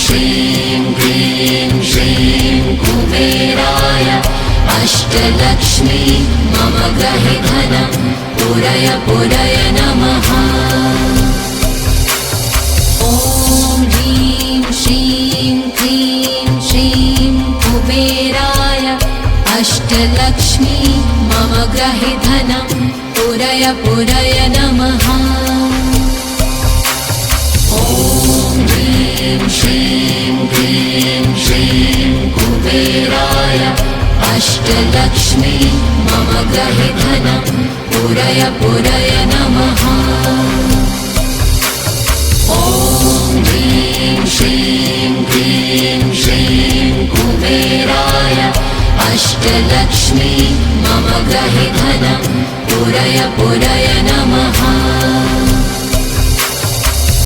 श्रीं क्लीं श्रीं कुबेराय अष्टलक्ष्मी मम गृहे धनं पुरय पुरय नमः। ॐ ह्रीं श्रीं क्लीं श्रीं कुबेराय अष्टलक्ष्मी मम गृहे धनं पुरय पुरय नमः। ॐ ह्रीं श्रीं क्लीं श्रीं कुबेराय अष्टलक्ष्मी मम गृहे धनं पुरय पुरय नमः। ॐ ह्रीं श्रीं क्लीं श्रीं कुबेराय अष्टलक्ष्मी मम गृहे धनं पुरय पुरय नमः।